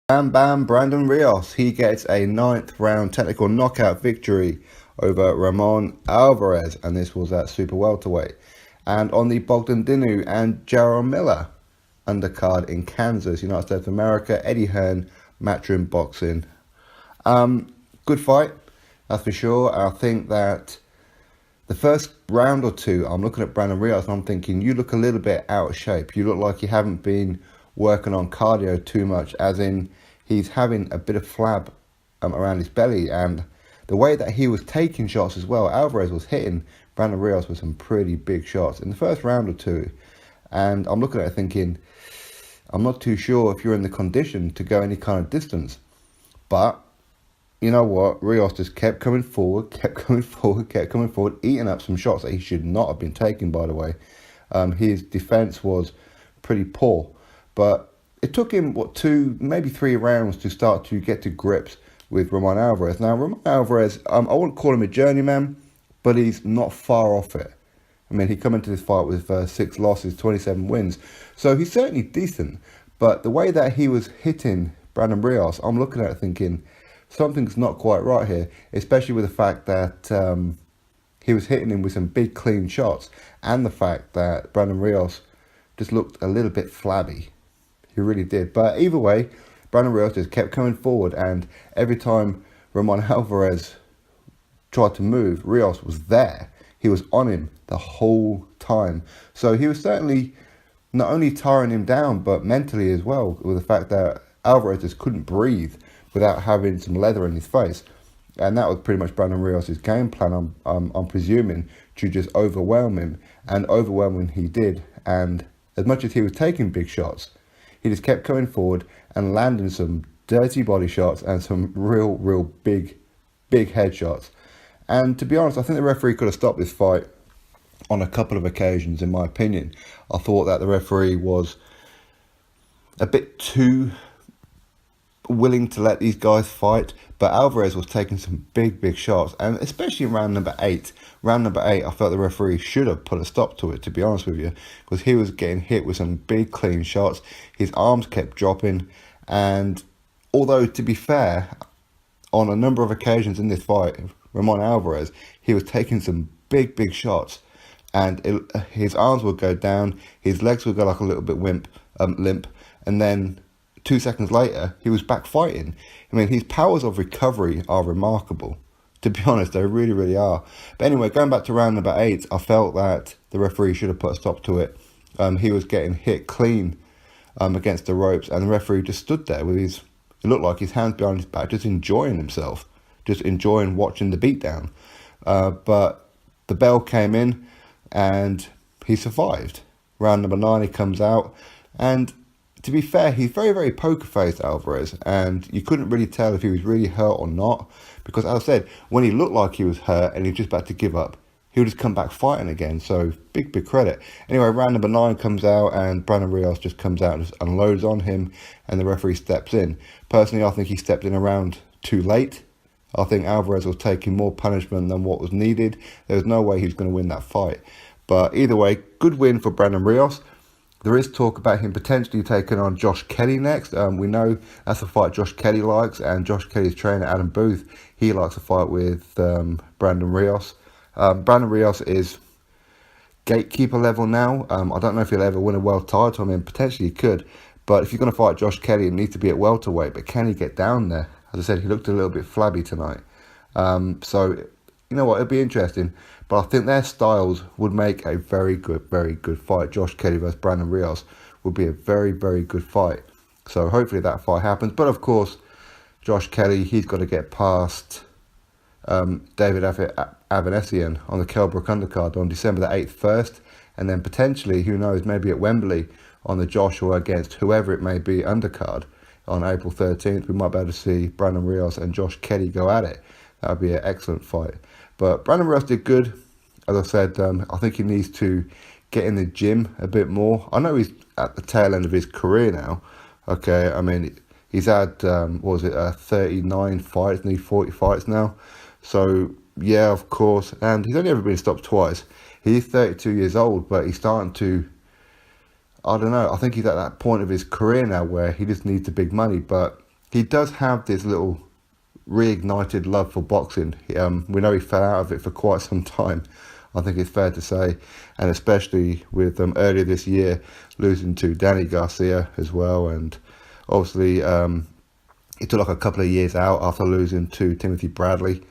Bam Bam Brandon Rios, he gets a ninth round technical knockout victory over Ramon Alvarez, and this was at super welterweight. And on the Bogdan Dinu and Jarrell Miller undercard in Kansas, United States of America, Eddie Hearn, Matchroom Boxing. Good fight, that's for sure. I think that the first round or two, I'm looking at Brandon Rios and I'm thinking, you look a little bit out of shape. You look like you haven't been working on cardio too much, as in he's having a bit of flab around his belly, and the way that he was taking shots as well, Alvarez was hitting Brandon Rios with some pretty big shots in the first round or two, and I'm looking at it thinking, I'm not too sure if you're in the condition to go any kind of distance. But you know what, Rios just kept coming forward, eating up some shots that he should not have been taking, by the way. His defense was pretty poor, but it took him, 2, maybe 3 rounds to start to get to grips with Ramon Alvarez. Now, Ramon Alvarez, I wouldn't call him a journeyman, but he's not far off it. I mean, he come into this fight with 6 losses, 27 wins. So he's certainly decent. But the way that he was hitting Brandon Rios, I'm looking at it thinking, something's not quite right here, especially with the fact that he was hitting him with some big clean shots, and the fact that Brandon Rios just looked a little bit flabby. He really did. But either way, Brandon Rios just kept coming forward, and every time Ramon Alvarez tried to move, Rios was there. He was on him the whole time. So he was certainly not only tiring him down, but mentally as well, with the fact that Alvarez just couldn't breathe without having some leather in his face. And that was pretty much Brandon Rios' game plan, I'm presuming, to just overwhelm him. And overwhelming he did. And as much as he was taking big shots, he just kept coming forward and landing some dirty body shots and some real big headshots. And to be honest, I think the referee could have stopped this fight on a couple of occasions, in my opinion. I thought that the referee was a bit too willing to let these guys fight, but Alvarez was taking some big shots, and especially in round number 8. Round number 8, I felt the referee should have put a stop to it, to be honest with you, because he was getting hit with some big clean shots. His arms kept dropping, and although, to be fair, on a number of occasions in this fight, Ramon Alvarez, he was taking some big shots, and his arms would go down, his legs would go like a little bit limp, and then 2 seconds later, he was back fighting. I mean, his powers of recovery are remarkable. To be honest, they really are. But anyway, going back to round number 8, I felt that the referee should have put a stop to it. He was getting hit clean against the ropes, and the referee just stood there with it looked like his hands behind his back, just enjoying himself, just enjoying watching the beatdown. But the bell came in, and he survived. Round number 9, he comes out, and to be fair, he's very poker-faced, Alvarez, and you couldn't really tell if he was really hurt or not, because as I said, when he looked like he was hurt and he was just about to give up, he would just come back fighting again, so big credit. Anyway, round number 9 comes out, and Brandon Rios just comes out and just unloads on him, and the referee steps in. Personally, I think he stepped in a round too late. I think Alvarez was taking more punishment than what was needed. There was no way he was going to win that fight. But either way, good win for Brandon Rios. There is talk about him potentially taking on Josh Kelly next. We know that's a fight Josh Kelly likes, and Josh Kelly's trainer, Adam Booth, he likes a fight with Brandon Rios. Brandon Rios is gatekeeper level now. I don't know if he'll ever win a world title. I mean, potentially he could. But if you're going to fight Josh Kelly, it needs to be at welterweight. But can he get down there? As I said, he looked a little bit flabby tonight. So, you know what, it'll be interesting. But I think their styles would make a very good fight. Josh Kelly versus Brandon Rios would be a very good fight. So hopefully that fight happens. But of course, Josh Kelly, he's got to get past David Avanesian on the Kell Brook undercard on December the 8th first. And then potentially, who knows, maybe at Wembley on the Joshua against whoever it may be undercard on April 13th. We might be able to see Brandon Rios and Josh Kelly go at it. That would be an excellent fight. But Brandon Rios did good. As I said, I think he needs to get in the gym a bit more. I know he's at the tail end of his career now. Okay, I mean, he's had, 39 fights, nearly 40 fights now. So, yeah, of course. And he's only ever been stopped twice. He's 32 years old, but he's starting to, I don't know, I think he's at that point of his career now where he just needs the big money. But he does have this little reignited love for boxing. We know he fell out of it for quite some time, I think it's fair to say, and especially with earlier this year losing to Danny Garcia as well, and obviously he took like a couple of years out after losing to Timothy Bradley.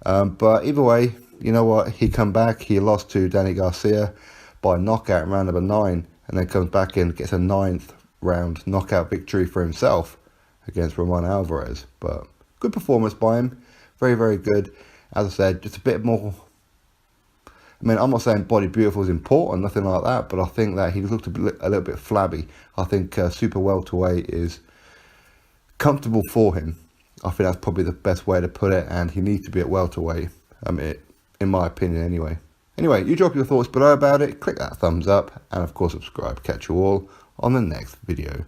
But either way, you know what, he come back, he lost to Danny Garcia by knockout in round number 9, and then comes back in, gets a 9th round knockout victory for himself against Ramon Alvarez. But good performance by him, very, very good. As I said, just a bit more, I mean, I'm not saying body beautiful is important, nothing like that, but I think that he looked a little bit flabby. I think super welterweight is comfortable for him. I think that's probably the best way to put it, and he needs to be at welterweight, in my opinion anyway. Anyway, you drop your thoughts below about it, click that thumbs up, and of course subscribe. Catch you all on the next video.